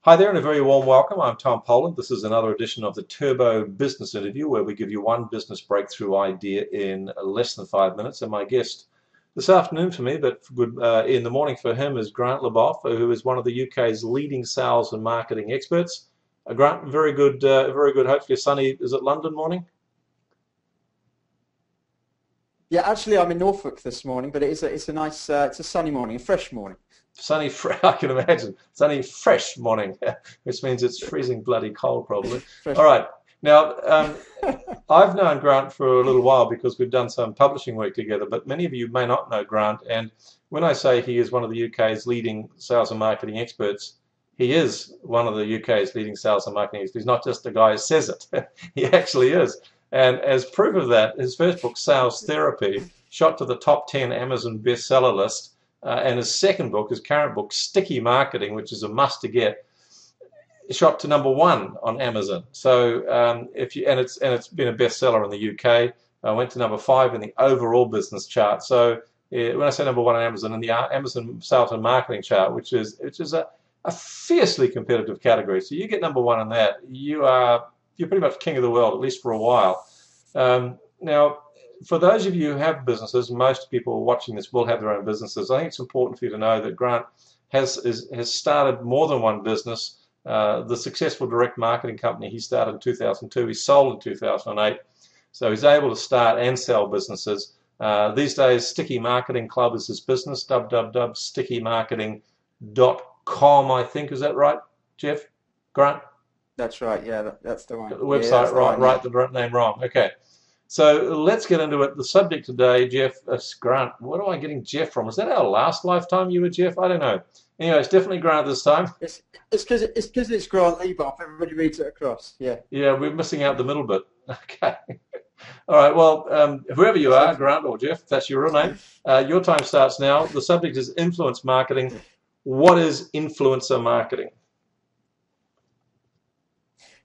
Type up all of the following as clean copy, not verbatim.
Hi there and a very warm welcome. I'm Tom Poland. This is another edition of the Turbo Business Interview where we give you one business breakthrough idea in less than 5 minutes. And my guest this afternoon for me, but good in the morning for him, is Grant Leboff, who is one of the UK's leading sales and marketing experts. Grant, very good, hopefully a sunny, is it London morning? Yeah, actually, I'm in Norfolk this morning, but it's a nice it's a sunny morning, a fresh morning. Sunny, I can imagine. Sunny, fresh morning, which means it's freezing bloody cold probably. All Fresh. right. Now, I've known Grant for a little while because we've done some publishing work together, but many of you may not know Grant. And when I say he is one of the UK's leading sales and marketing experts, he is one of the UK's leading sales and marketing experts. He's not just a guy who says it, he actually is. And as proof of that, his first book, Sales Therapy, shot to the top 10 Amazon bestseller list. And his second book, his current book, Sticky Marketing, which is a must to get, shot to #1 on Amazon. So if you and it's been a bestseller in the UK. Went to #5 in the overall business chart. So when I say #1 on Amazon, in the Amazon sales and marketing chart, which is a fiercely competitive category. So you get #1 on that, you're pretty much king of the world, at least for a while. Now, for those of you who have businesses, most people watching this will have their own businesses. I think it's important for you to know that Grant has started more than one business. The successful direct marketing company he started in 2002, he sold in 2008. So he's able to start and sell businesses. These days, Sticky Marketing Club is his business, www.stickymarketing.com, I think. Is that right, Jeff? Grant? That's right. Yeah, that's the The one. Yeah, website, that's the right, one. Yeah. the name wrong. Okay. So let's get into it. The subject today, Jeff, Grant. What am I getting Jeff from? Is that our last lifetime you were Jeff? I don't know. Anyway, it's definitely Grant this time. It's Grant Leboff. Everybody reads it across. Yeah. Yeah, we're missing out the middle bit. Okay. All right. Well, whoever you are, So, Grant or Jeff, if that's your real name, your time starts now. The subject is influence marketing. What is influencer marketing?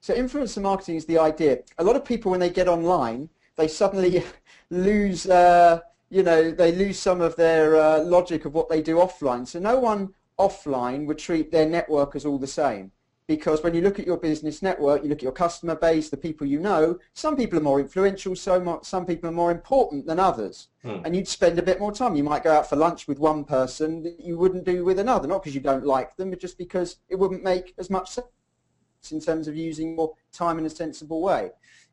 so influencer marketing is the idea. A lot of people, when they get online, they suddenly lose, they lose some of their logic of what they do offline. So no one offline would treat their network as all the same. Because when you look at your business network, you look at your customer base, the people you know, some people are more influential, some people are more important than others. Hmm. And you'd spend a bit more time. You might go out for lunch with one person that you wouldn't do with another, not because you don't like them, but just because it wouldn't make as much sense in terms of using more time in a sensible way.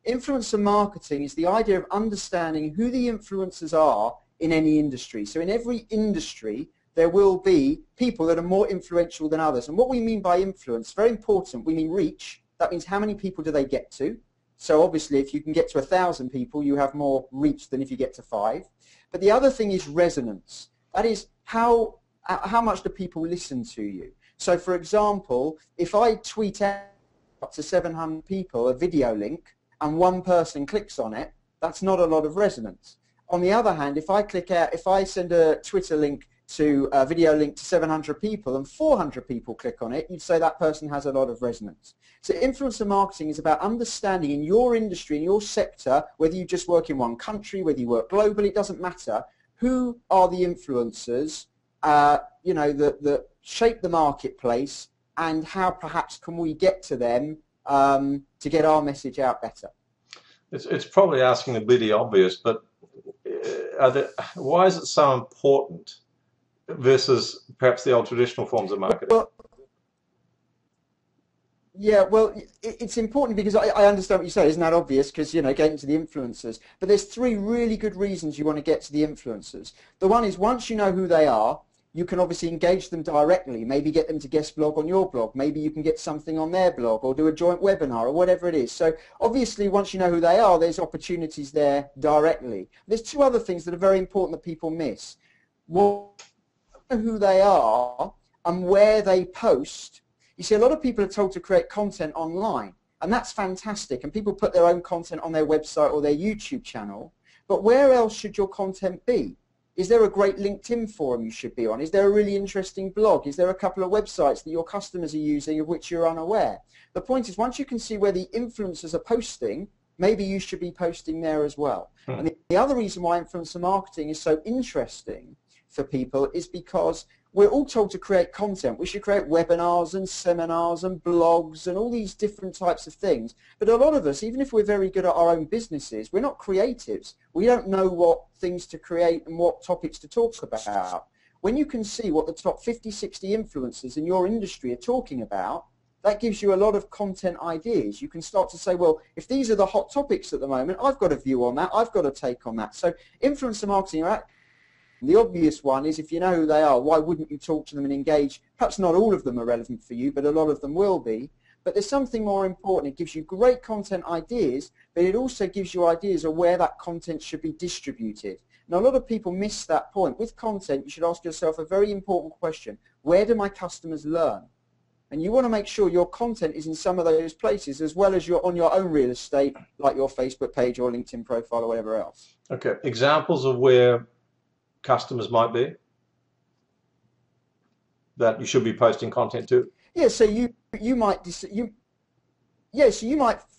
Influencer marketing is the idea of understanding who the influencers are in any industry. So in every industry, there will be people that are more influential than others. And what we mean by influence, very important, we mean reach. That means how many people do they get to? So obviously, if you can get to 1,000 people, you have more reach than if you get to 5. But the other thing is resonance. That is how much do people listen to you? So for example, if I tweet out to 700 people a video link and one person clicks on it, that's not a lot of resonance. On the other hand, if I send a Twitter link to a video link to 700 people and 400 people click on it, you'd say that person has a lot of resonance. So influencer marketing is about understanding in your industry, in your sector, whether you just work in one country, whether you work globally, it doesn't matter, who are the influencers that shape the marketplace, and how perhaps can we get to them to get our message out better. It's probably asking the bloody obvious, but why is it so important versus perhaps the old traditional forms of marketing? Well, yeah, well, it's important because I understand what you say. Isn't that obvious? Because, getting to the influencers. But there's 3 really good reasons you want to get to the influencers. The one is once you know who they are, you can obviously engage them directly, maybe get them to guest blog on your blog, maybe you can get something on their blog or do a joint webinar or whatever it is. So obviously once you know who they are, there's opportunities there directly. There's 2 other things that are very important that people miss. One, who they are and where they post. You see, a lot of people are told to create content online, and that's fantastic, and people put their own content on their website or their YouTube channel, but where else should your content be? Is there a great LinkedIn forum you should be on? Is there a really interesting blog? Is there a couple of websites that your customers are using of which you're unaware? The point is, once you can see where the influencers are posting, maybe you should be posting there as well. And the other reason why influencer marketing is so interesting for people is because we're all told to create content. We should create webinars and seminars and blogs and all these different types of things. But a lot of us, even if we're very good at our own businesses, we're not creatives. We don't know what things to create and what topics to talk about. When you can see what the top 50, 60 influencers in your industry are talking about, that gives you a lot of content ideas. You can start to say, well, if these are the hot topics at the moment, I've got a view on that, I've got a take on that. So influencer marketing, the obvious one is, if you know who they are, why wouldn't you talk to them and engage? Perhaps not all of them are relevant for you, but a lot of them will be. But there's something more important. It gives you great content ideas, but it also gives you ideas of where that content should be distributed. Now, a lot of people miss that point. With content, you should ask yourself a very important question. Where do my customers learn? And you want to make sure your content is in some of those places, as well as you're on your own real estate, like your Facebook page or LinkedIn profile or whatever else. Okay, examples of where customers might be that you should be posting content to? Yeah, so you might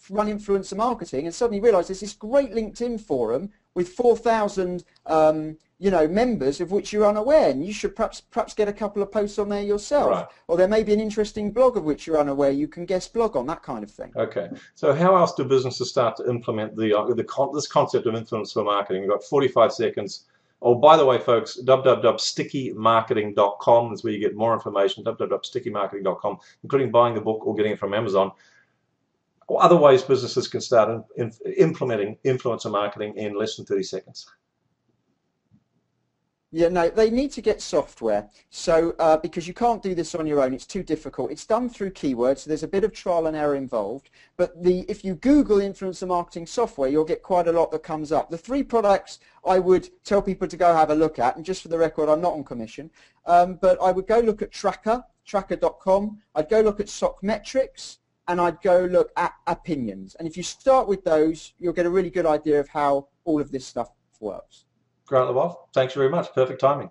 run influencer marketing and suddenly realize there's this great LinkedIn forum with 4,000 members, of which you're unaware, and you should perhaps get a couple of posts on there yourself. Right. Or there may be an interesting blog of which you're unaware. You can guest blog on, that kind of thing. Okay, so how else do businesses start to implement this concept of influencer marketing? We've got 45 seconds. Oh, by the way, folks, www.stickymarketing.com is where you get more information, www.stickymarketing.com, including buying the book or getting it from Amazon. Or other ways businesses can start implementing influencer marketing in less than 30 seconds. Yeah, no, they need to get software. So because you can't do this on your own, it's too difficult. It's done through keywords, so there's a bit of trial and error involved. But if you Google influencer marketing software, you'll get quite a lot that comes up. The 3 products I would tell people to go have a look at, and just for the record, I'm not on commission, but I would go look at tracker.com. I'd go look at Sockmetrics, and I'd go look at Opinions. And if you start with those, you'll get a really good idea of how all of this stuff works. Grant Leboff, thanks very much. Perfect timing.